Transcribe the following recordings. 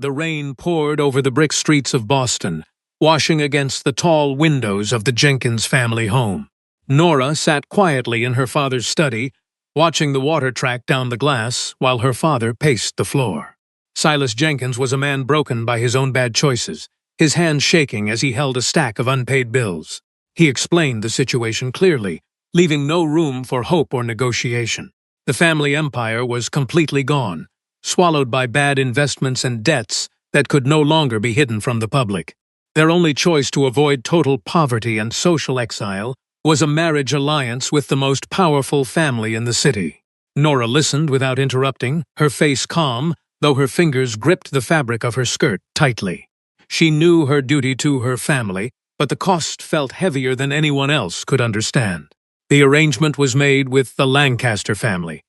The rain poured over the brick streets of Boston, washing against the tall windows of the Jenkins family home. Nora sat quietly in her father's study, watching the water track down the glass while her father paced the floor. Silas Jenkins was a man broken by his own bad choices, his hands shaking as he held a stack of unpaid bills. He explained the situation clearly, leaving no room for hope or negotiation. The family empire was completely gone, swallowed by bad investments and debts that could no longer be hidden from the public. Their only choice to avoid total poverty and social exile was a marriage alliance with the most powerful family in the city. Nora listened without interrupting, her face calm, though her fingers gripped the fabric of her skirt tightly. She knew her duty to her family, but the cost felt heavier than anyone else could understand. The arrangement was made with the Lancaster family,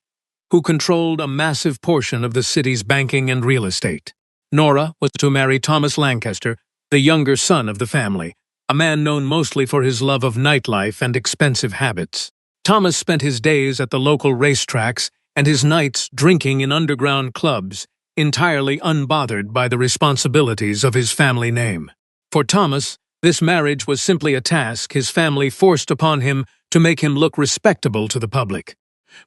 who controlled a massive portion of the city's banking and real estate. Nora was to marry Thomas Lancaster, the younger son of the family, a man known mostly for his love of nightlife and expensive habits. Thomas spent his days at the local racetracks and his nights drinking in underground clubs, entirely unbothered by the responsibilities of his family name. For Thomas, this marriage was simply a task his family forced upon him to make him look respectable to the public.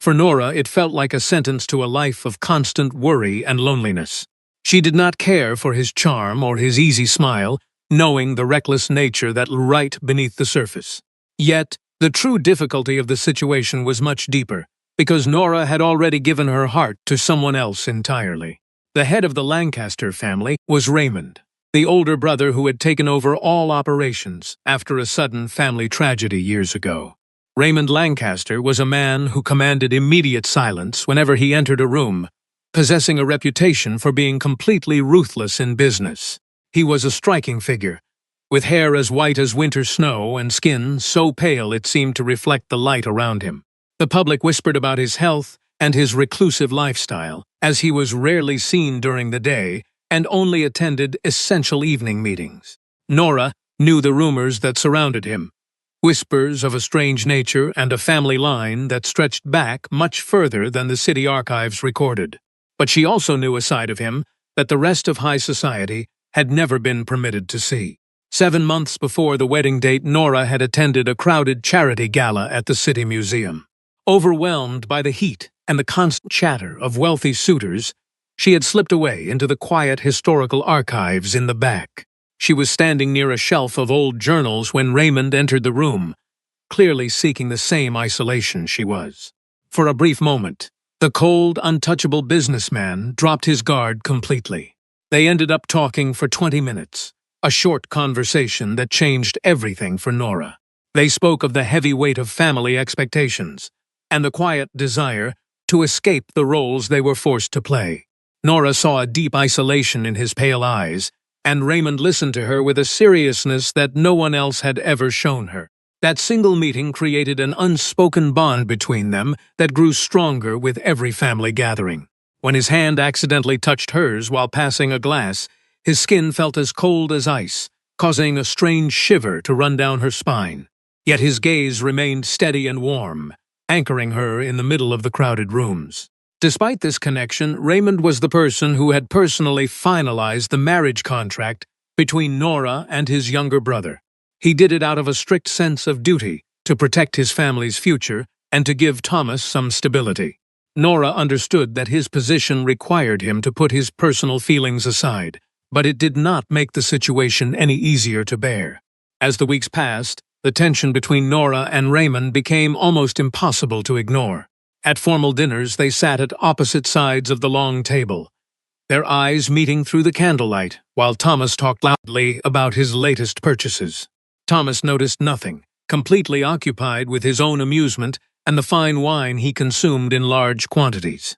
For Nora, it felt like a sentence to a life of constant worry and loneliness. She did not care for his charm or his easy smile, knowing the reckless nature that lay right beneath the surface. Yet, the true difficulty of the situation was much deeper, because Nora had already given her heart to someone else entirely. The head of the Lancaster family was Raymond, the older brother who had taken over all operations after a sudden family tragedy years ago. Raymond Lancaster was a man who commanded immediate silence whenever he entered a room, possessing a reputation for being completely ruthless in business. He was a striking figure, with hair as white as winter snow and skin so pale it seemed to reflect the light around him. The public whispered about his health and his reclusive lifestyle, as he was rarely seen during the day and only attended essential evening meetings. Nora knew the rumors that surrounded him, whispers of a strange nature and a family line that stretched back much further than the city archives recorded. But she also knew a side of him that the rest of high society had never been permitted to see. 7 months before the wedding date, Nora had attended a crowded charity gala at the City Museum. Overwhelmed by the heat and the constant chatter of wealthy suitors, she had slipped away into the quiet historical archives in the back. She was standing near a shelf of old journals when Raymond entered the room, clearly seeking the same isolation she was. For a brief moment, the cold, untouchable businessman dropped his guard completely. They ended up talking for 20 minutes, a short conversation that changed everything for Nora. They spoke of the heavy weight of family expectations and the quiet desire to escape the roles they were forced to play. Nora saw a deep isolation in his pale eyes, and Raymond listened to her with a seriousness that no one else had ever shown her. That single meeting created an unspoken bond between them that grew stronger with every family gathering. When his hand accidentally touched hers while passing a glass, his skin felt as cold as ice, causing a strange shiver to run down her spine. Yet his gaze remained steady and warm, anchoring her in the middle of the crowded rooms. Despite this connection, Raymond was the person who had personally finalized the marriage contract between Nora and his younger brother. He did it out of a strict sense of duty to protect his family's future and to give Thomas some stability. Nora understood that his position required him to put his personal feelings aside, but it did not make the situation any easier to bear. As the weeks passed, the tension between Nora and Raymond became almost impossible to ignore. At formal dinners, they sat at opposite sides of the long table, their eyes meeting through the candlelight, while Thomas talked loudly about his latest purchases. Thomas noticed nothing, completely occupied with his own amusement and the fine wine he consumed in large quantities.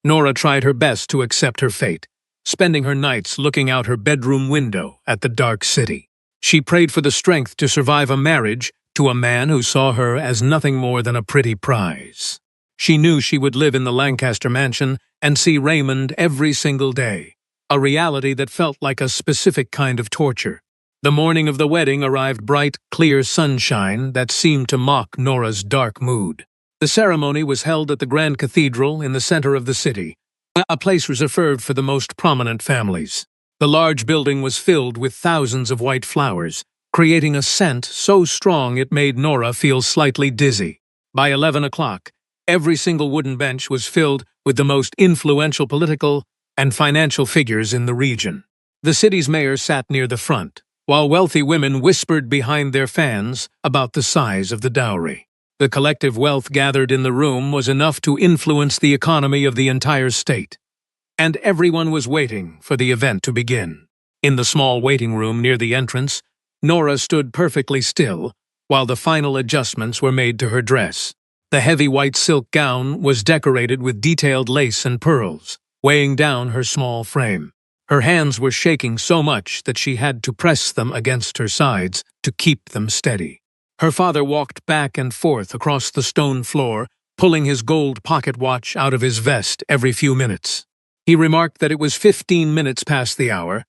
Nora tried her best to accept her fate, spending her nights looking out her bedroom window at the dark city. She prayed for the strength to survive a marriage to a man who saw her as nothing more than a pretty prize. She knew she would live in the Lancaster mansion and see Raymond every single day, a reality that felt like a specific kind of torture. The morning of the wedding arrived bright, clear sunshine that seemed to mock Nora's dark mood. The ceremony was held at the Grand Cathedral in the center of the city, a place reserved for the most prominent families. The large building was filled with thousands of white flowers, creating a scent so strong it made Nora feel slightly dizzy. By 11 o'clock, every single wooden bench was filled with the most influential political and financial figures in the region. The city's mayor sat near the front, while wealthy women whispered behind their fans about the size of the dowry. The collective wealth gathered in the room was enough to influence the economy of the entire state, and everyone was waiting for the event to begin. In the small waiting room near the entrance, Nora stood perfectly still while the final adjustments were made to her dress. The heavy white silk gown was decorated with detailed lace and pearls, weighing down her small frame. Her hands were shaking so much that she had to press them against her sides to keep them steady. Her father walked back and forth across the stone floor, pulling his gold pocket watch out of his vest every few minutes. He remarked that it was 15 minutes past the hour,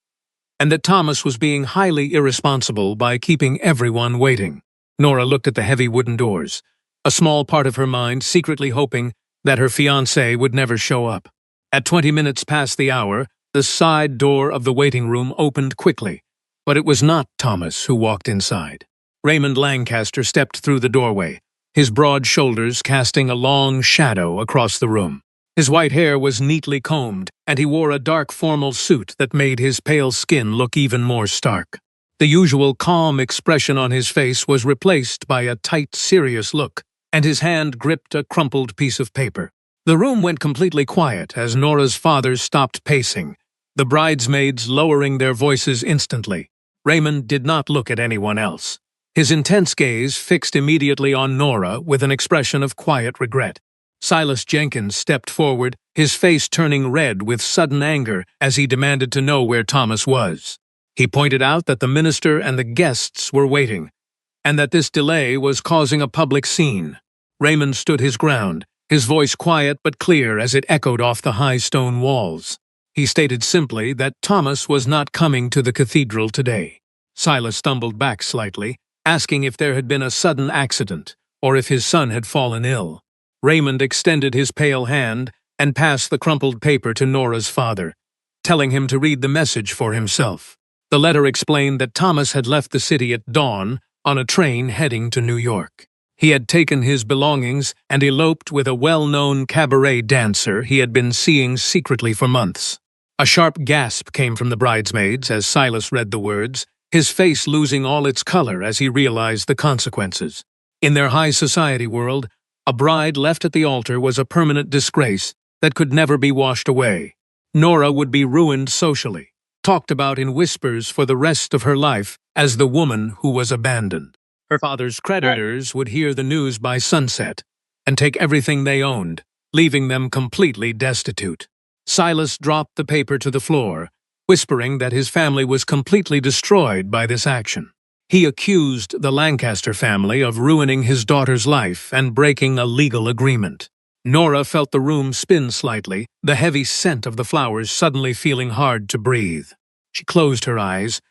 and that Thomas was being highly irresponsible by keeping everyone waiting. Nora looked at the heavy wooden doors, a small part of her mind secretly hoping that her fiancé would never show up. At 20 minutes past the hour, the side door of the waiting room opened quickly, but it was not Thomas who walked inside. Raymond Lancaster stepped through the doorway, his broad shoulders casting a long shadow across the room. His white hair was neatly combed, and he wore a dark formal suit that made his pale skin look even more stark. The usual calm expression on his face was replaced by a tight, serious look, and his hand gripped a crumpled piece of paper. The room went completely quiet as Nora's father stopped pacing, the bridesmaids lowering their voices instantly. Raymond did not look at anyone else. His intense gaze fixed immediately on Nora with an expression of quiet regret. Silas Jenkins stepped forward, his face turning red with sudden anger as he demanded to know where Thomas was. He pointed out that the minister and the guests were waiting, and that this delay was causing a public scene. Raymond stood his ground, his voice quiet but clear as it echoed off the high stone walls. He stated simply that Thomas was not coming to the cathedral today. Silas stumbled back slightly, asking if there had been a sudden accident or if his son had fallen ill. Raymond extended his pale hand and passed the crumpled paper to Nora's father, telling him to read the message for himself. The letter explained that Thomas had left the city at dawn on a train heading to New York. He had taken his belongings and eloped with a well-known cabaret dancer he had been seeing secretly for months. A sharp gasp came from the bridesmaids as Silas read the words, his face losing all its color as he realized the consequences. In their high society world, a bride left at the altar was a permanent disgrace that could never be washed away. Nora would be ruined socially, talked about in whispers for the rest of her life as the woman who was abandoned. Her father's creditors would hear the news by sunset and take everything they owned, leaving them completely destitute. Silas dropped the paper to the floor, whispering that his family was completely destroyed by this action. He accused the Lancaster family of ruining his daughter's life and breaking a legal agreement. Nora felt the room spin slightly, the heavy scent of the flowers suddenly feeling hard to breathe. She closed her eyes,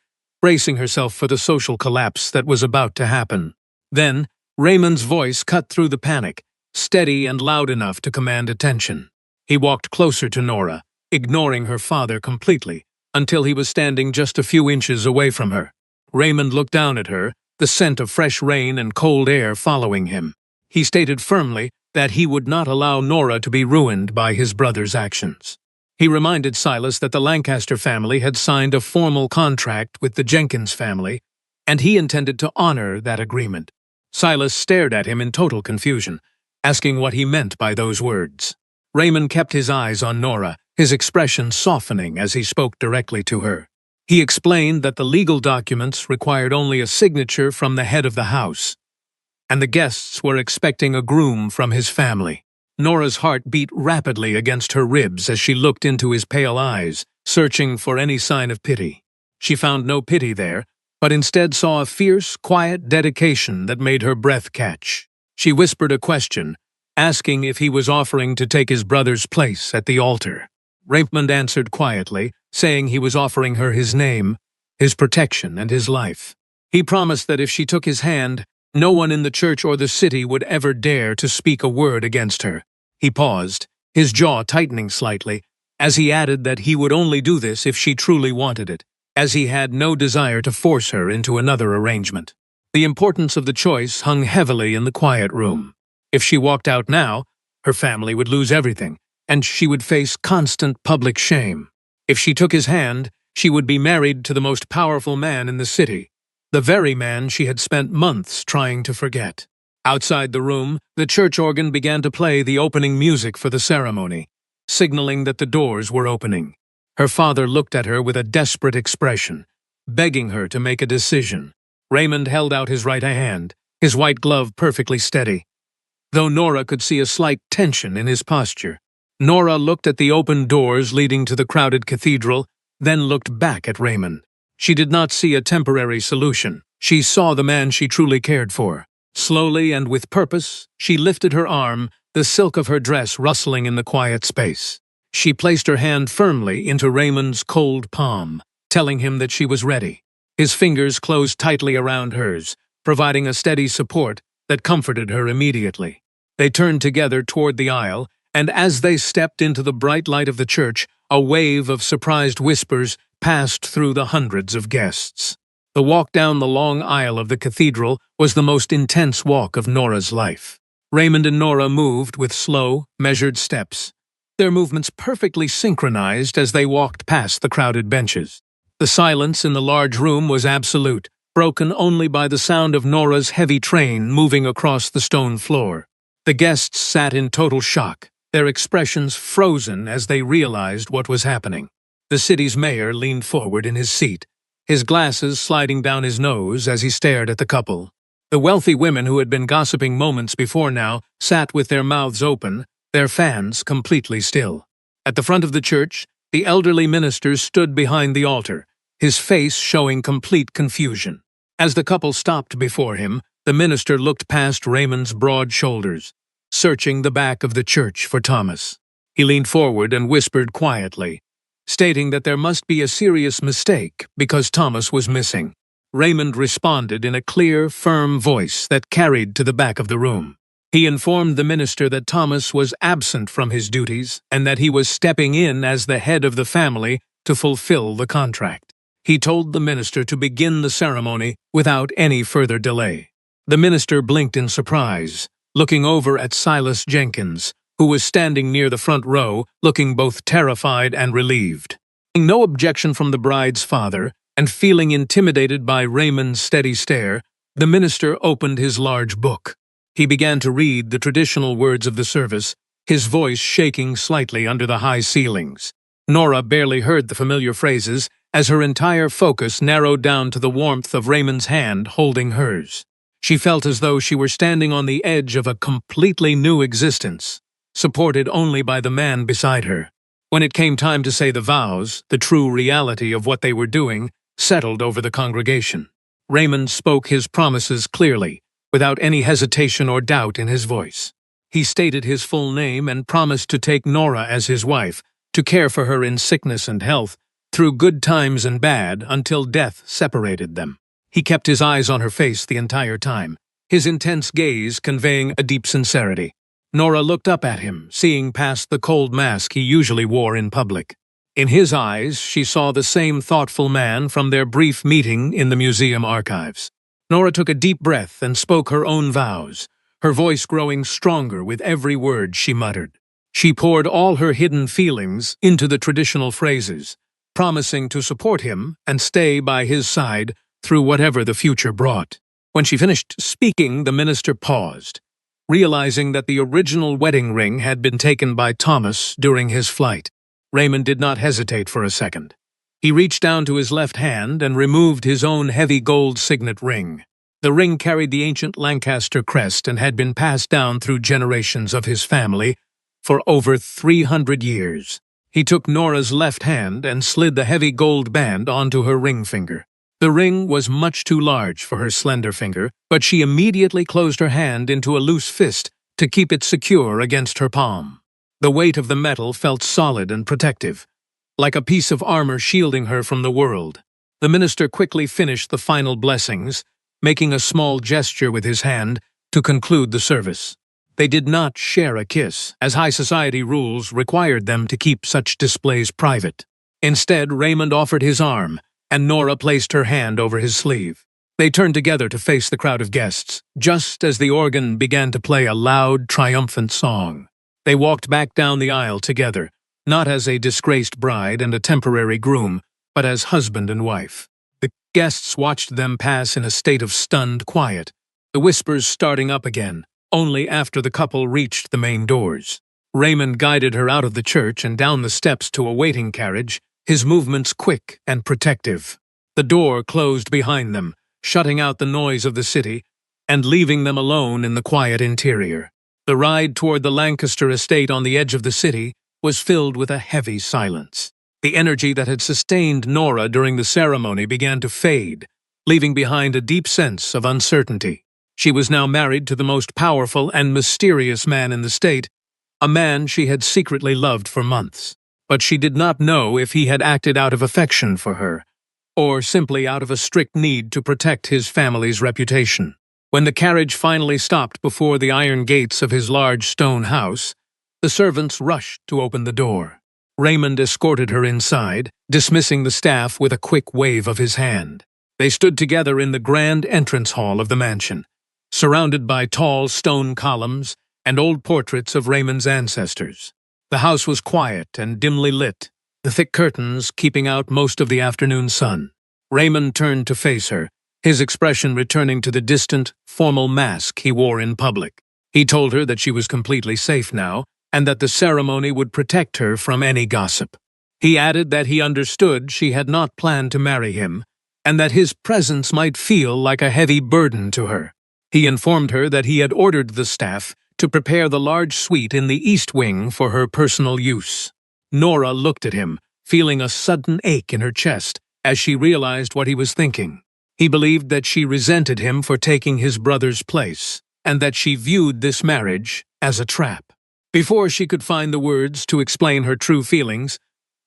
bracing herself for the social collapse that was about to happen. Then, Raymond's voice cut through the panic, steady and loud enough to command attention. He walked closer to Nora, ignoring her father completely, until he was standing just a few inches away from her. Raymond looked down at her, the scent of fresh rain and cold air following him. He stated firmly that he would not allow Nora to be ruined by his brother's actions. He reminded Silas that the Lancaster family had signed a formal contract with the Jenkins family, and he intended to honor that agreement. Silas stared at him in total confusion, asking what he meant by those words. Raymond kept his eyes on Nora, his expression softening as he spoke directly to her. He explained that the legal documents required only a signature from the head of the house, and the guests were expecting a groom from his family. Nora's heart beat rapidly against her ribs as she looked into his pale eyes, searching for any sign of pity. She found no pity there, but instead saw a fierce, quiet dedication that made her breath catch. She whispered a question, asking if he was offering to take his brother's place at the altar. Raymond answered quietly, saying he was offering her his name, his protection, and his life. He promised that if she took his hand, no one in the church or the city would ever dare to speak a word against her. He paused, his jaw tightening slightly, as he added that he would only do this if she truly wanted it, as he had no desire to force her into another arrangement. The importance of the choice hung heavily in the quiet room. If she walked out now, her family would lose everything, and she would face constant public shame. If she took his hand, she would be married to the most powerful man in the city, the very man she had spent months trying to forget. Outside the room, the church organ began to play the opening music for the ceremony, signaling that the doors were opening. Her father looked at her with a desperate expression, begging her to make a decision. Raymond held out his right hand, his white glove perfectly steady, though Nora could see a slight tension in his posture. Nora looked at the open doors leading to the crowded cathedral, then looked back at Raymond. She did not see a temporary solution. She saw the man she truly cared for. Slowly and with purpose, she lifted her arm, the silk of her dress rustling in the quiet space. She placed her hand firmly into Raymond's cold palm, telling him that she was ready. His fingers closed tightly around hers, providing a steady support that comforted her immediately. They turned together toward the aisle, and as they stepped into the bright light of the church, a wave of surprised whispers passed through the hundreds of guests. The walk down the long aisle of the cathedral was the most intense walk of Nora's life. Raymond and Nora moved with slow, measured steps, their movements perfectly synchronized as they walked past the crowded benches. The silence in the large room was absolute, broken only by the sound of Nora's heavy train moving across the stone floor. The guests sat in total shock, their expressions frozen as they realized what was happening. The city's mayor leaned forward in his seat, his glasses sliding down his nose as he stared at the couple. The wealthy women who had been gossiping moments before now sat with their mouths open, their fans completely still. At the front of the church, the elderly minister stood behind the altar, his face showing complete confusion. As the couple stopped before him, the minister looked past Raymond's broad shoulders, searching the back of the church for Thomas. He leaned forward and whispered quietly, stating that there must be a serious mistake because Thomas was missing. Raymond responded in a clear, firm voice that carried to the back of the room. He informed the minister that Thomas was absent from his duties and that he was stepping in as the head of the family to fulfill the contract. He told the minister to begin the ceremony without any further delay. The minister blinked in surprise, looking over at Silas Jenkins, who was standing near the front row, looking both terrified and relieved. No objection from the bride's father, and feeling intimidated by Raymond's steady stare, the minister opened his large book. He began to read the traditional words of the service, his voice shaking slightly under the high ceilings. Nora barely heard the familiar phrases as her entire focus narrowed down to the warmth of Raymond's hand holding hers. She felt as though she were standing on the edge of a completely new existence, supported only by the man beside her. When it came time to say the vows, the true reality of what they were doing settled over the congregation. Raymond spoke his promises clearly, without any hesitation or doubt in his voice. He stated his full name and promised to take Nora as his wife, to care for her in sickness and health, through good times and bad, until death separated them. He kept his eyes on her face the entire time, his intense gaze conveying a deep sincerity. Nora looked up at him, seeing past the cold mask he usually wore in public. In his eyes, she saw the same thoughtful man from their brief meeting in the museum archives. Nora took a deep breath and spoke her own vows, her voice growing stronger with every word she muttered. She poured all her hidden feelings into the traditional phrases, promising to support him and stay by his side through whatever the future brought. When she finished speaking, the minister paused, realizing that the original wedding ring had been taken by Thomas during his flight. Raymond did not hesitate for a second. He reached down to his left hand and removed his own heavy gold signet ring. The ring carried the ancient Lancaster crest and had been passed down through generations of his family for over 300 years. He took Nora's left hand and slid the heavy gold band onto her ring finger. The ring was much too large for her slender finger, but she immediately closed her hand into a loose fist to keep it secure against her palm. The weight of the metal felt solid and protective, like a piece of armor shielding her from the world. The minister quickly finished the final blessings, making a small gesture with his hand to conclude the service. They did not share a kiss, as high society rules required them to keep such displays private. Instead, Raymond offered his arm, and Nora placed her hand over his sleeve. They turned together to face the crowd of guests, just as the organ began to play a loud, triumphant song. They walked back down the aisle together, not as a disgraced bride and a temporary groom, but as husband and wife. The guests watched them pass in a state of stunned quiet, the whispers starting up again, only after the couple reached the main doors. Raymond guided her out of the church and down the steps to a waiting carriage, his movements quick and protective. The door closed behind them, shutting out the noise of the city and leaving them alone in the quiet interior. The ride toward the Lancaster estate on the edge of the city was filled with a heavy silence. The energy that had sustained Nora during the ceremony began to fade, leaving behind a deep sense of uncertainty. She was now married to the most powerful and mysterious man in the state, a man she had secretly loved for months. But she did not know if he had acted out of affection for her, or simply out of a strict need to protect his family's reputation. When the carriage finally stopped before the iron gates of his large stone house, the servants rushed to open the door. Raymond escorted her inside, dismissing the staff with a quick wave of his hand. They stood together in the grand entrance hall of the mansion, surrounded by tall stone columns and old portraits of Raymond's ancestors. The house was quiet and dimly lit, the thick curtains keeping out most of the afternoon sun. Raymond turned to face her, his expression returning to the distant, formal mask he wore in public. He told her that she was completely safe now, and that the ceremony would protect her from any gossip. He added that he understood she had not planned to marry him, and that his presence might feel like a heavy burden to her. He informed her that he had ordered the staff to prepare the large suite in the east wing for her personal use. Nora looked at him, feeling a sudden ache in her chest as she realized what he was thinking. He believed that she resented him for taking his brother's place, and that she viewed this marriage as a trap. Before she could find the words to explain her true feelings,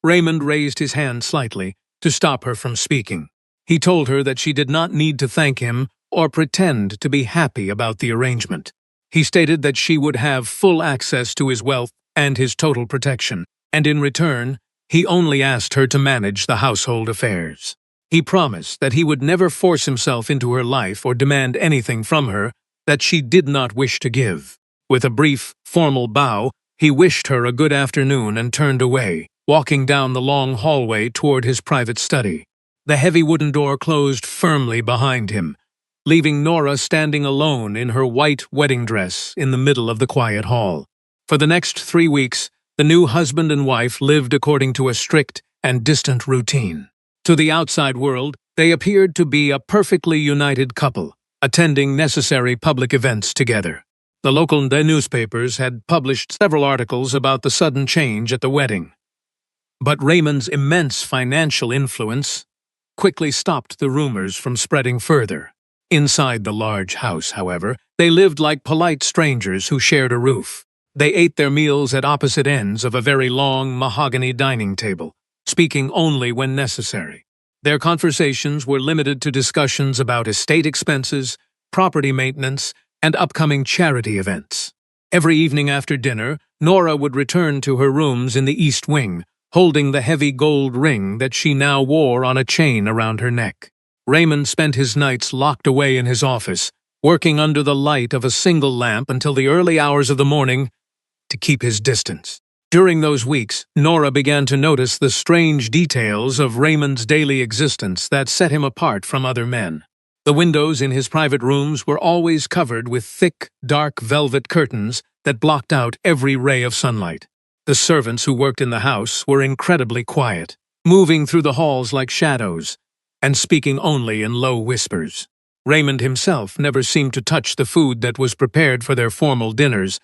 Raymond raised his hand slightly to stop her from speaking. He told her that she did not need to thank him or pretend to be happy about the arrangement. He stated that she would have full access to his wealth and his total protection, and in return, he only asked her to manage the household affairs. He promised that he would never force himself into her life or demand anything from her that she did not wish to give. With a brief, formal bow, he wished her a good afternoon and turned away, walking down the long hallway toward his private study. The heavy wooden door closed firmly behind him, leaving Nora standing alone in her white wedding dress in the middle of the quiet hall. For the next 3 weeks, the new husband and wife lived according to a strict and distant routine. To the outside world, they appeared to be a perfectly united couple, attending necessary public events together. The local newspapers had published several articles about the sudden change at the wedding. But Raymond's immense financial influence quickly stopped the rumors from spreading further. Inside the large house, however, they lived like polite strangers who shared a roof. They ate their meals at opposite ends of a very long mahogany dining table, speaking only when necessary. Their conversations were limited to discussions about estate expenses, property maintenance, and upcoming charity events. Every evening after dinner, Nora would return to her rooms in the East Wing, holding the heavy gold ring that she now wore on a chain around her neck. Raymond spent his nights locked away in his office, working under the light of a single lamp until the early hours of the morning to keep his distance. During those weeks, Nora began to notice the strange details of Raymond's daily existence that set him apart from other men. The windows in his private rooms were always covered with thick, dark velvet curtains that blocked out every ray of sunlight. The servants who worked in the house were incredibly quiet, moving through the halls like shadows, and speaking only in low whispers. Raymond himself never seemed to touch the food that was prepared for their formal dinners,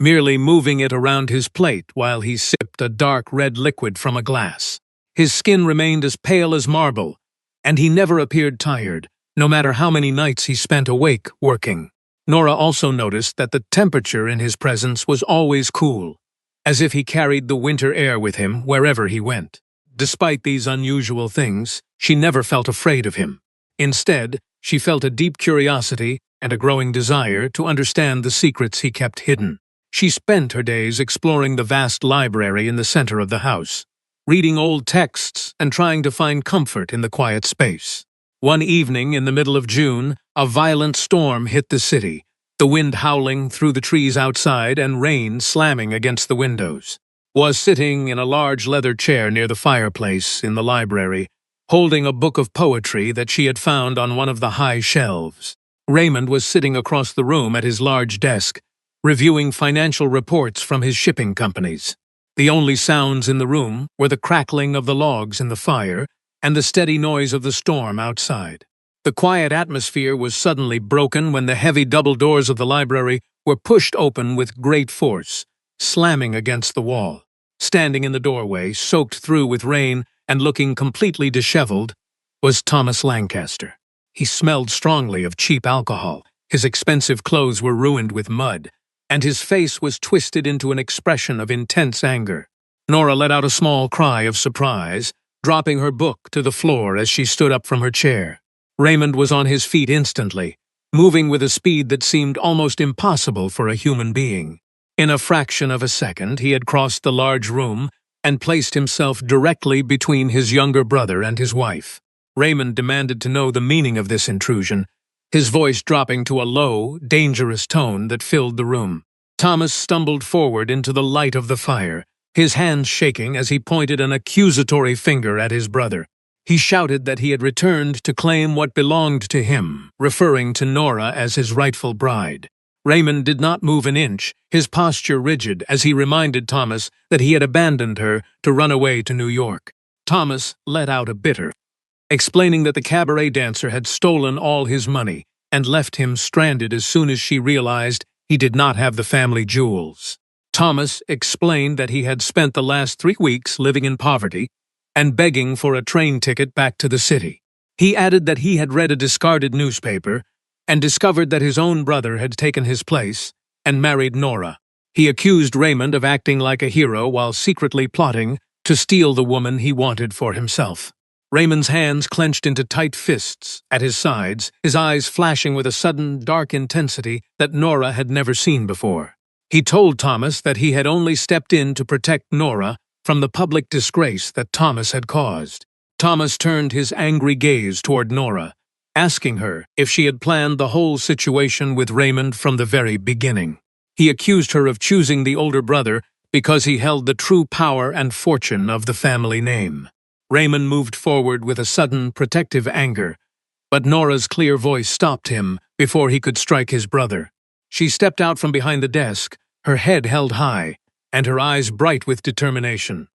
merely moving it around his plate while he sipped a dark red liquid from a glass. His skin remained as pale as marble, and he never appeared tired, no matter how many nights he spent awake working. Nora also noticed that the temperature in his presence was always cool, as if he carried the winter air with him wherever he went. Despite these unusual things, she never felt afraid of him. Instead, she felt a deep curiosity and a growing desire to understand the secrets he kept hidden. She spent her days exploring the vast library in the center of the house, reading old texts and trying to find comfort in the quiet space. One evening in the middle of June, a violent storm hit the city, the wind howling through the trees outside and rain slamming against the windows. Was sitting in a large leather chair near the fireplace in the library, holding a book of poetry that she had found on one of the high shelves. Raymond was sitting across the room at his large desk, reviewing financial reports from his shipping companies. The only sounds in the room were the crackling of the logs in the fire and the steady noise of the storm outside. The quiet atmosphere was suddenly broken when the heavy double doors of the library were pushed open with great force, slamming against the wall. Standing in the doorway, soaked through with rain and looking completely disheveled, was Thomas Lancaster. He smelled strongly of cheap alcohol, his expensive clothes were ruined with mud, and his face was twisted into an expression of intense anger. Nora let out a small cry of surprise, dropping her book to the floor as she stood up from her chair. Raymond was on his feet instantly, moving with a speed that seemed almost impossible for a human being. In a fraction of a second, he had crossed the large room and placed himself directly between his younger brother and his wife. Raymond demanded to know the meaning of this intrusion, his voice dropping to a low, dangerous tone that filled the room. Thomas stumbled forward into the light of the fire, his hands shaking as he pointed an accusatory finger at his brother. He shouted that he had returned to claim what belonged to him, referring to Nora as his rightful bride. Raymond did not move an inch, his posture rigid as he reminded Thomas that he had abandoned her to run away to New York. Thomas let out a bitter, explaining that the cabaret dancer had stolen all his money and left him stranded as soon as she realized he did not have the family jewels. Thomas explained that he had spent the last 3 weeks living in poverty and begging for a train ticket back to the city. He added that he had read a discarded newspaper and discovered that his own brother had taken his place and married Nora. He accused Raymond of acting like a hero while secretly plotting to steal the woman he wanted for himself. Raymond's hands clenched into tight fists at his sides, his eyes flashing with a sudden, dark intensity that Nora had never seen before. He told Thomas that he had only stepped in to protect Nora from the public disgrace that Thomas had caused. Thomas turned his angry gaze toward Nora, asking her if she had planned the whole situation with Raymond from the very beginning. He accused her of choosing the older brother because he held the true power and fortune of the family name. Raymond moved forward with a sudden, protective anger, but Nora's clear voice stopped him before he could strike his brother. She stepped out from behind the desk, her head held high, and her eyes bright with determination.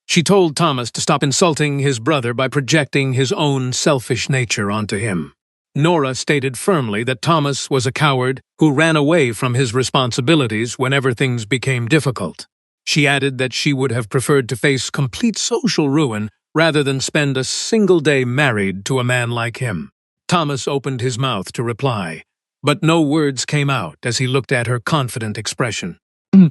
She told Thomas to stop insulting his brother by projecting his own selfish nature onto him. Nora stated firmly that Thomas was a coward who ran away from his responsibilities whenever things became difficult. She added that she would have preferred to face complete social ruin rather than spend a single day married to a man like him. Thomas opened his mouth to reply, but no words came out as he looked at her confident expression.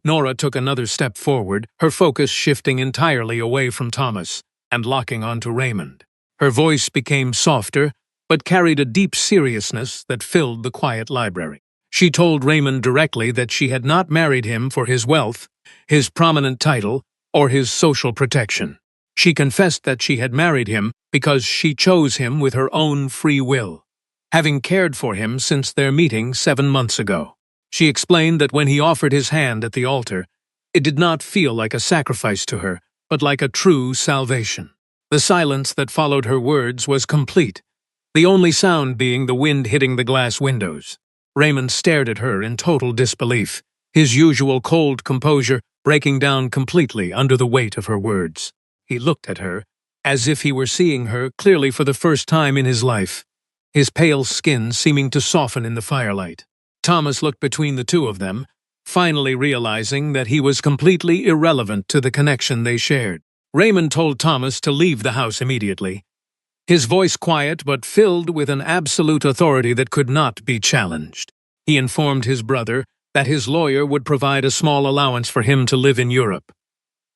Nora took another step forward, her focus shifting entirely away from Thomas and locking onto Raymond. Her voice became softer, but carried a deep seriousness that filled the quiet library. She told Raymond directly that she had not married him for his wealth, his prominent title, or his social protection. She confessed that she had married him because she chose him with her own free will, having cared for him since their meeting 7 months ago. She explained that when he offered his hand at the altar, it did not feel like a sacrifice to her, but like a true salvation. The silence that followed her words was complete, the only sound being the wind hitting the glass windows. Raymond stared at her in total disbelief, his usual cold composure breaking down completely under the weight of her words. He looked at her, as if he were seeing her clearly for the first time in his life, his pale skin seeming to soften in the firelight. Thomas looked between the two of them, finally realizing that he was completely irrelevant to the connection they shared. Raymond told Thomas to leave the house immediately, his voice quiet but filled with an absolute authority that could not be challenged. He informed his brother that his lawyer would provide a small allowance for him to live in Europe,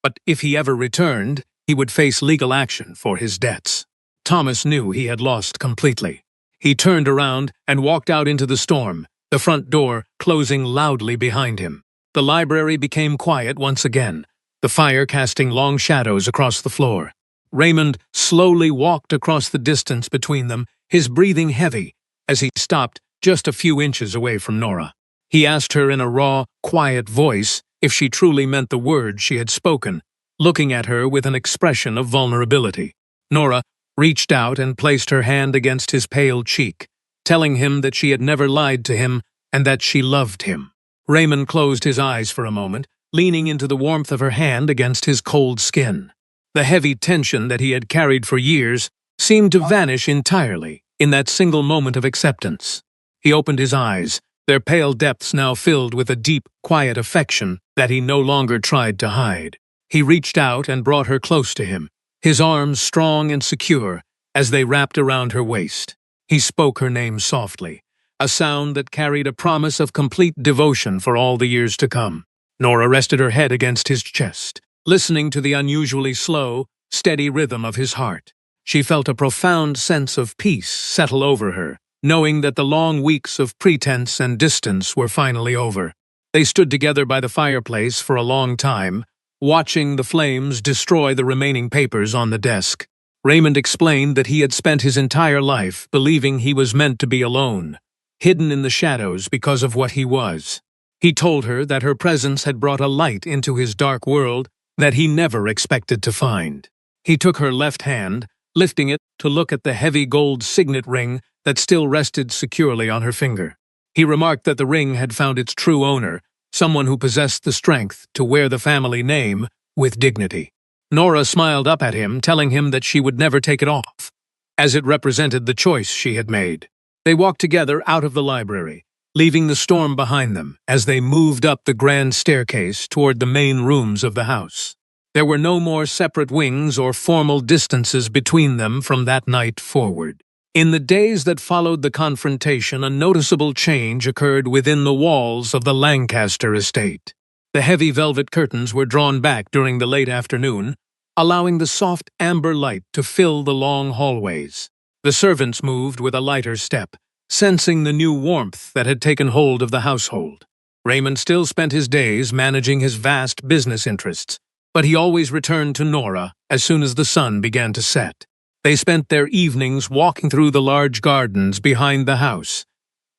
but if he ever returned, he would face legal action for his debts. Thomas knew he had lost completely. He turned around and walked out into the storm, the front door closing loudly behind him. The library became quiet once again, the fire casting long shadows across the floor. Raymond slowly walked across the distance between them, his breathing heavy, as he stopped just a few inches away from Nora. He asked her in a raw, quiet voice if she truly meant the words she had spoken, looking at her with an expression of vulnerability. Nora reached out and placed her hand against his pale cheek, telling him that she had never lied to him and that she loved him. Raymond closed his eyes for a moment, leaning into the warmth of her hand against his cold skin. The heavy tension that he had carried for years seemed to vanish entirely in that single moment of acceptance. He opened his eyes, their pale depths now filled with a deep, quiet affection that he no longer tried to hide. He reached out and brought her close to him, his arms strong and secure as they wrapped around her waist. He spoke her name softly, a sound that carried a promise of complete devotion for all the years to come. Nora rested her head against his chest, listening to the unusually slow, steady rhythm of his heart. She felt a profound sense of peace settle over her, knowing that the long weeks of pretense and distance were finally over. They stood together by the fireplace for a long time, watching the flames destroy the remaining papers on the desk. Raymond explained that he had spent his entire life believing he was meant to be alone, hidden in the shadows because of what he was. He told her that her presence had brought a light into his dark world that he never expected to find. He took her left hand, lifting it to look at the heavy gold signet ring that still rested securely on her finger. He remarked that the ring had found its true owner, someone who possessed the strength to wear the family name with dignity. Nora smiled up at him, telling him that she would never take it off, as it represented the choice she had made. They walked together out of the library, leaving the storm behind them as they moved up the grand staircase toward the main rooms of the house. There were no more separate wings or formal distances between them from that night forward. In the days that followed the confrontation, a noticeable change occurred within the walls of the Lancaster estate. The heavy velvet curtains were drawn back during the late afternoon, allowing the soft amber light to fill the long hallways. The servants moved with a lighter step, sensing the new warmth that had taken hold of the household. Raymond still spent his days managing his vast business interests, but he always returned to Nora as soon as the sun began to set. They spent their evenings walking through the large gardens behind the house,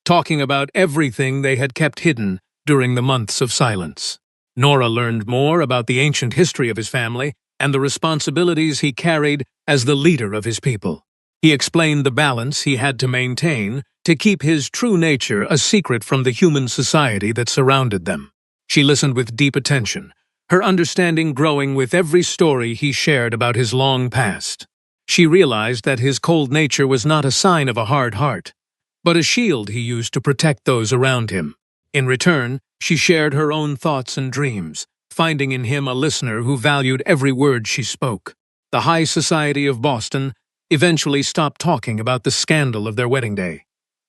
talking about everything they had kept hidden during the months of silence. Nora learned more about the ancient history of his family and the responsibilities he carried as the leader of his people. He explained the balance he had to maintain to keep his true nature a secret from the human society that surrounded them. She listened with deep attention, her understanding growing with every story he shared about his long past. She realized that his cold nature was not a sign of a hard heart, but a shield he used to protect those around him. In return, she shared her own thoughts and dreams, finding in him a listener who valued every word she spoke. The high society of Boston eventually stopped talking about the scandal of their wedding day,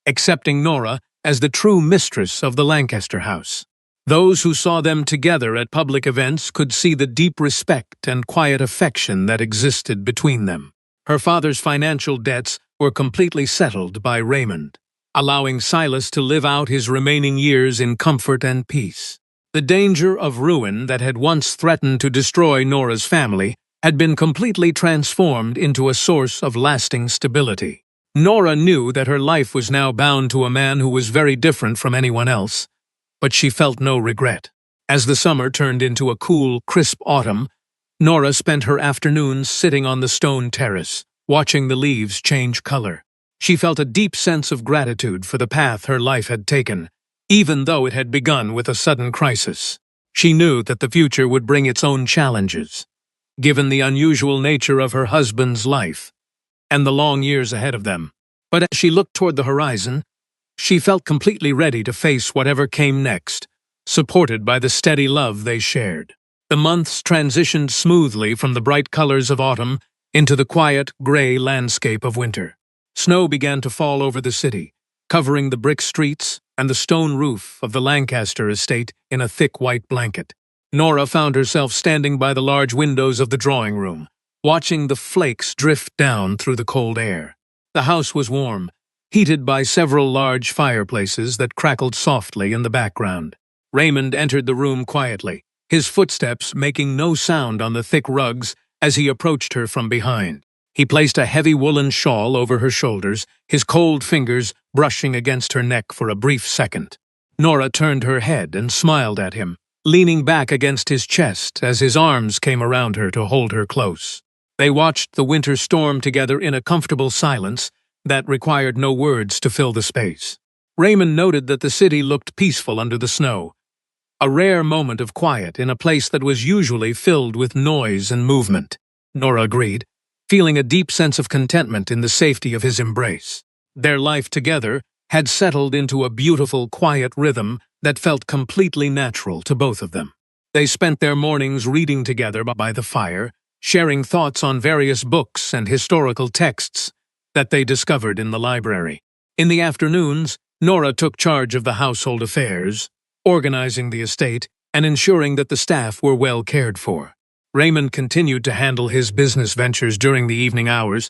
accepting Nora as the true mistress of the Lancaster house. Those who saw them together at public events could see the deep respect and quiet affection that existed between them. Her father's financial debts were completely settled by Raymond, allowing Silas to live out his remaining years in comfort and peace. The danger of ruin that had once threatened to destroy Nora's family had been completely transformed into a source of lasting stability. Nora knew that her life was now bound to a man who was very different from anyone else, but she felt no regret. As the summer turned into a cool, crisp autumn, Nora spent her afternoons sitting on the stone terrace, watching the leaves change color. She felt a deep sense of gratitude for the path her life had taken, even though it had begun with a sudden crisis. She knew that the future would bring its own challenges, given the unusual nature of her husband's life and the long years ahead of them. But as she looked toward the horizon, she felt completely ready to face whatever came next, supported by the steady love they shared. The months transitioned smoothly from the bright colors of autumn into the quiet, gray landscape of winter. Snow began to fall over the city, covering the brick streets and the stone roof of the Lancaster estate in a thick white blanket. Nora found herself standing by the large windows of the drawing room, watching the flakes drift down through the cold air. The house was warm, heated by several large fireplaces that crackled softly in the background. Raymond entered the room quietly, his footsteps making no sound on the thick rugs as he approached her from behind. He placed a heavy woolen shawl over her shoulders, his cold fingers brushing against her neck for a brief second. Nora turned her head and smiled at him, leaning back against his chest as his arms came around her to hold her close. They watched the winter storm together in a comfortable silence that required no words to fill the space. Raymond noted that the city looked peaceful under the snow, a rare moment of quiet in a place that was usually filled with noise and movement. Nora agreed, feeling a deep sense of contentment in the safety of his embrace. Their life together had settled into a beautiful, quiet rhythm that felt completely natural to both of them. They spent their mornings reading together by the fire, sharing thoughts on various books and historical texts that they discovered in the library. In the afternoons, Nora took charge of the household affairs, organizing the estate and ensuring that the staff were well cared for. Raymond continued to handle his business ventures during the evening hours,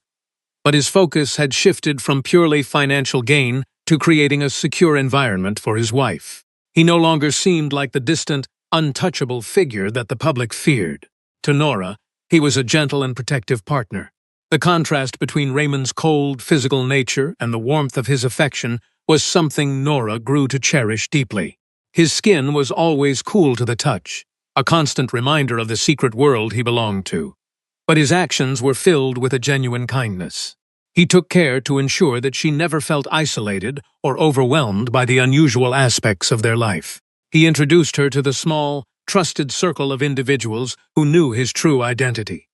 but his focus had shifted from purely financial gain to creating a secure environment for his wife. He no longer seemed like the distant, untouchable figure that the public feared. To Nora, he was a gentle and protective partner. The contrast between Raymond's cold, physical nature and the warmth of his affection was something Nora grew to cherish deeply. His skin was always cool to the touch, a constant reminder of the secret world he belonged to. But his actions were filled with a genuine kindness. He took care to ensure that she never felt isolated or overwhelmed by the unusual aspects of their life. He introduced her to the small, trusted circle of individuals who knew his true identity.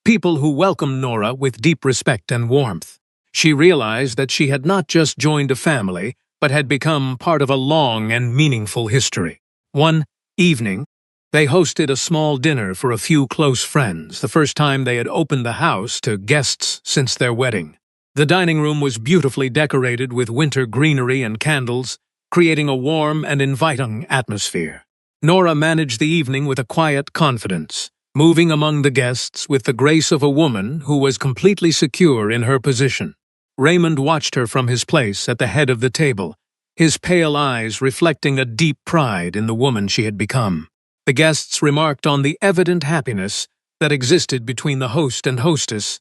People who welcomed Nora with deep respect and warmth. She realized that she had not just joined a family, but had become part of a long and meaningful history. One evening, they hosted a small dinner for a few close friends, the first time they had opened the house to guests since their wedding. The dining room was beautifully decorated with winter greenery and candles, creating a warm and inviting atmosphere. Nora managed the evening with a quiet confidence, moving among the guests with the grace of a woman who was completely secure in her position. Raymond watched her from his place at the head of the table, his pale eyes reflecting a deep pride in the woman she had become. The guests remarked on the evident happiness that existed between the host and hostess,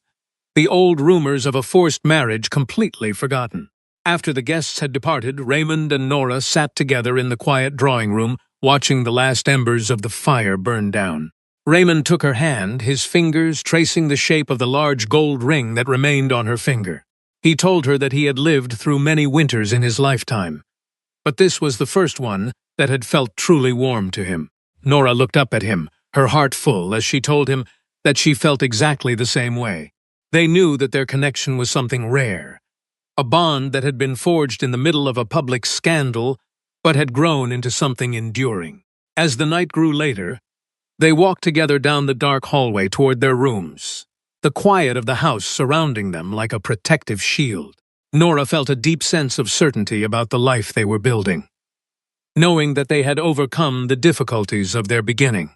the old rumors of a forced marriage completely forgotten. After the guests had departed, Raymond and Nora sat together in the quiet drawing room, watching the last embers of the fire burn down. Raymond took her hand, his fingers tracing the shape of the large gold ring that remained on her finger. He told her that he had lived through many winters in his lifetime, but this was the first one that had felt truly warm to him. Nora looked up at him, her heart full, as she told him that she felt exactly the same way. They knew that their connection was something rare, a bond that had been forged in the middle of a public scandal, but had grown into something enduring. As the night grew later, they walked together down the dark hallway toward their rooms, the quiet of the house surrounding them like a protective shield. Nora felt a deep sense of certainty about the life they were building, knowing that they had overcome the difficulties of their beginning.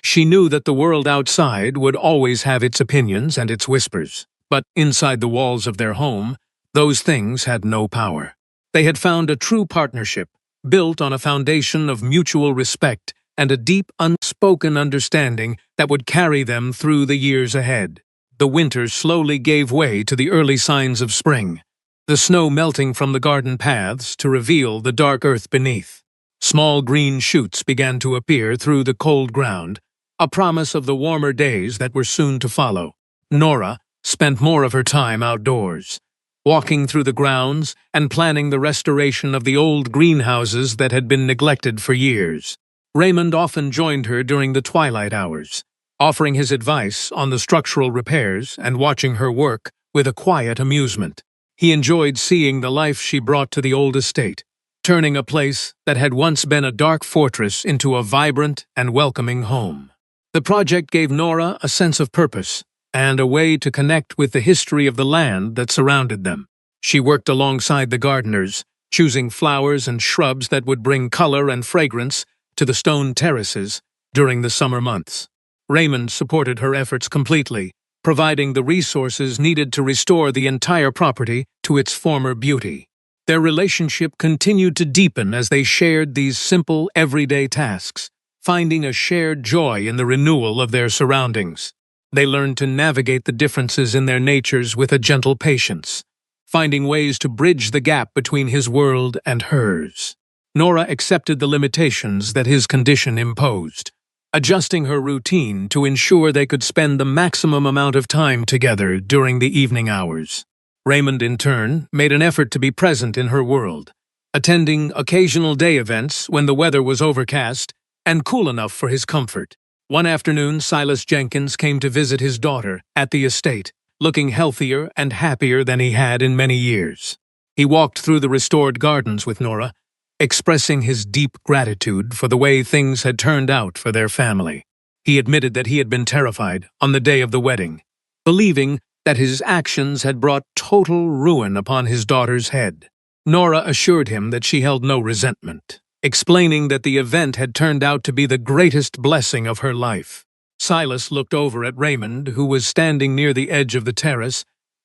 She knew that the world outside would always have its opinions and its whispers, but inside the walls of their home, those things had no power. They had found a true partnership, built on a foundation of mutual respect and a deep, unspoken understanding that would carry them through the years ahead. The winter slowly gave way to the early signs of spring, the snow melting from the garden paths to reveal the dark earth beneath. Small green shoots began to appear through the cold ground, a promise of the warmer days that were soon to follow. Nora spent more of her time outdoors, walking through the grounds and planning the restoration of the old greenhouses that had been neglected for years. Raymond often joined her during the twilight hours, offering his advice on the structural repairs and watching her work with a quiet amusement. He enjoyed seeing the life she brought to the old estate, turning a place that had once been a dark fortress into a vibrant and welcoming home. The project gave Nora a sense of purpose and a way to connect with the history of the land that surrounded them. She worked alongside the gardeners, choosing flowers and shrubs that would bring color and fragrance to the stone terraces during the summer months. Raymond supported her efforts completely, providing the resources needed to restore the entire property to its former beauty. Their relationship continued to deepen as they shared these simple, everyday tasks, finding a shared joy in the renewal of their surroundings. They learned to navigate the differences in their natures with a gentle patience, finding ways to bridge the gap between his world and hers. Nora accepted the limitations that his condition imposed, adjusting her routine to ensure they could spend the maximum amount of time together during the evening hours. Raymond, in turn, made an effort to be present in her world, attending occasional day events when the weather was overcast and cool enough for his comfort. One afternoon, Silas Jenkins came to visit his daughter at the estate, looking healthier and happier than he had in many years. He walked through the restored gardens with Nora, expressing his deep gratitude for the way things had turned out for their family. He admitted that he had been terrified on the day of the wedding, believing that his actions had brought total ruin upon his daughter's head. Nora assured him that she held no resentment, explaining that the event had turned out to be the greatest blessing of her life. Silas looked over at Raymond, who was standing near the edge of the terrace,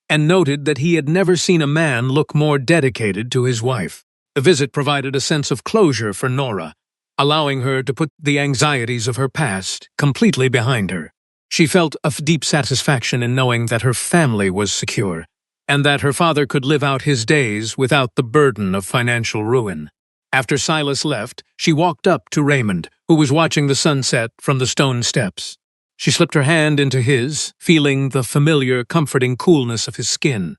and noted that he had never seen a man look more dedicated to his wife. The visit provided a sense of closure for Nora, allowing her to put the anxieties of her past completely behind her. She felt a deep satisfaction in knowing that her family was secure, and that her father could live out his days without the burden of financial ruin. After Silas left, she walked up to Raymond, who was watching the sunset from the stone steps. She slipped her hand into his, feeling the familiar, comforting coolness of his skin.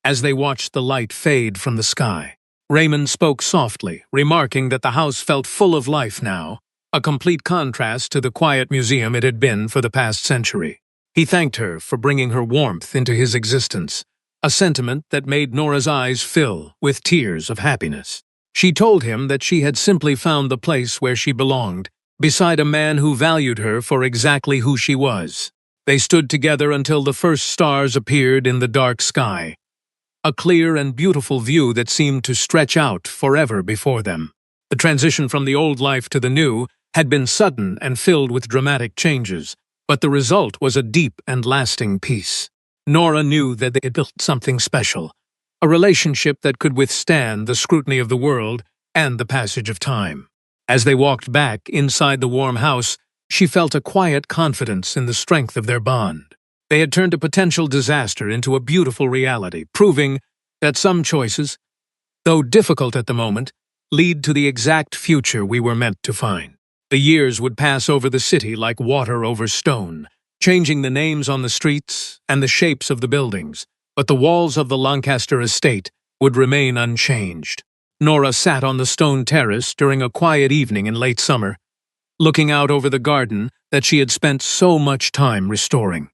As they watched the light fade from the sky, Raymond spoke softly, remarking that the house felt full of life now, a complete contrast to the quiet museum it had been for the past century. He thanked her for bringing her warmth into his existence, a sentiment that made Nora's eyes fill with tears of happiness. She told him that she had simply found the place where she belonged, beside a man who valued her for exactly who she was. They stood together until the first stars appeared in the dark sky, a clear and beautiful view that seemed to stretch out forever before them. The transition from the old life to the new had been sudden and filled with dramatic changes, but the result was a deep and lasting peace. Nora knew that they had built something special, a relationship that could withstand the scrutiny of the world and the passage of time. As they walked back inside the warm house, she felt a quiet confidence in the strength of their bond. They had turned a potential disaster into a beautiful reality, proving that some choices, though difficult at the moment, lead to the exact future we were meant to find. The years would pass over the city like water over stone, changing the names on the streets and the shapes of the buildings, but the walls of the Lancaster estate would remain unchanged. Nora sat on the stone terrace during a quiet evening in late summer, looking out over the garden that she had spent so much time restoring.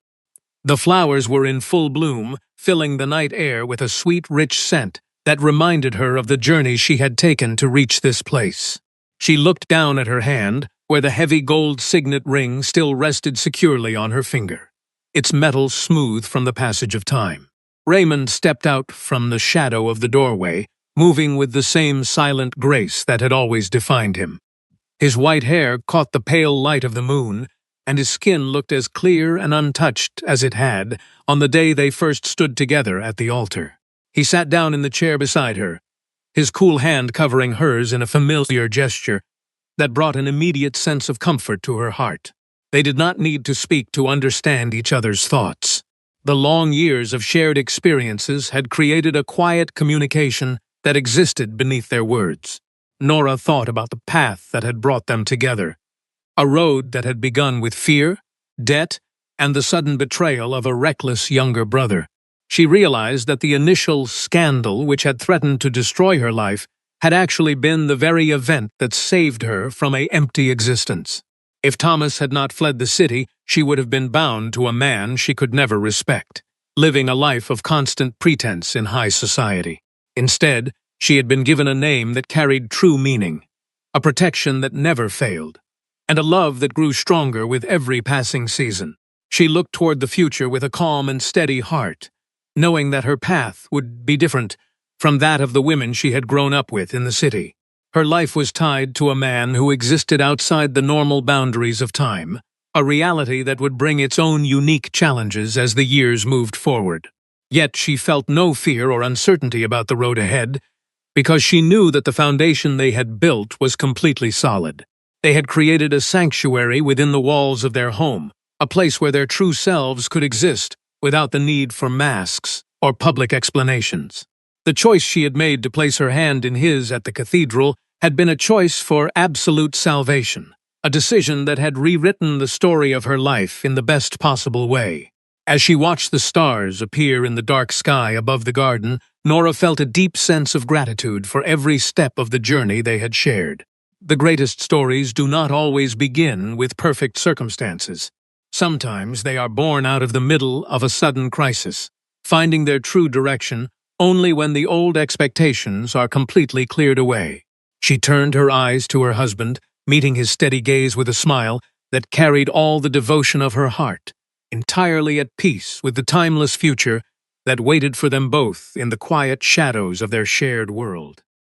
The flowers were in full bloom, filling the night air with a sweet, rich scent that reminded her of the journey she had taken to reach this place. She looked down at her hand, where the heavy gold signet ring still rested securely on her finger, its metal smooth from the passage of time. Raymond stepped out from the shadow of the doorway, moving with the same silent grace that had always defined him. His white hair caught the pale light of the moon, and his skin looked as clear and untouched as it had on the day they first stood together at the altar. He sat down in the chair beside her, his cool hand covering hers in a familiar gesture that brought an immediate sense of comfort to her heart. They did not need to speak to understand each other's thoughts. The long years of shared experiences had created a quiet communication that existed beneath their words. Nora thought about the path that had brought them together, a road that had begun with fear, debt, and the sudden betrayal of a reckless younger brother. She realized that the initial scandal which had threatened to destroy her life had actually been the very event that saved her from an empty existence. If Thomas had not fled the city, she would have been bound to a man she could never respect, living a life of constant pretense in high society. Instead, she had been given a name that carried true meaning, a protection that never failed, and a love that grew stronger with every passing season. She looked toward the future with a calm and steady heart, knowing that her path would be different from that of the women she had grown up with in the city. Her life was tied to a man who existed outside the normal boundaries of time, a reality that would bring its own unique challenges as the years moved forward. Yet she felt no fear or uncertainty about the road ahead, because she knew that the foundation they had built was completely solid. They had created a sanctuary within the walls of their home, a place where their true selves could exist without the need for masks or public explanations. The choice she had made to place her hand in his at the cathedral had been a choice for absolute salvation, a decision that had rewritten the story of her life in the best possible way. As she watched the stars appear in the dark sky above the garden, Nora felt a deep sense of gratitude for every step of the journey they had shared. The greatest stories do not always begin with perfect circumstances. Sometimes they are born out of the middle of a sudden crisis, finding their true direction only when the old expectations are completely cleared away. She turned her eyes to her husband, meeting his steady gaze with a smile that carried all the devotion of her heart, entirely at peace with the timeless future that waited for them both in the quiet shadows of their shared world.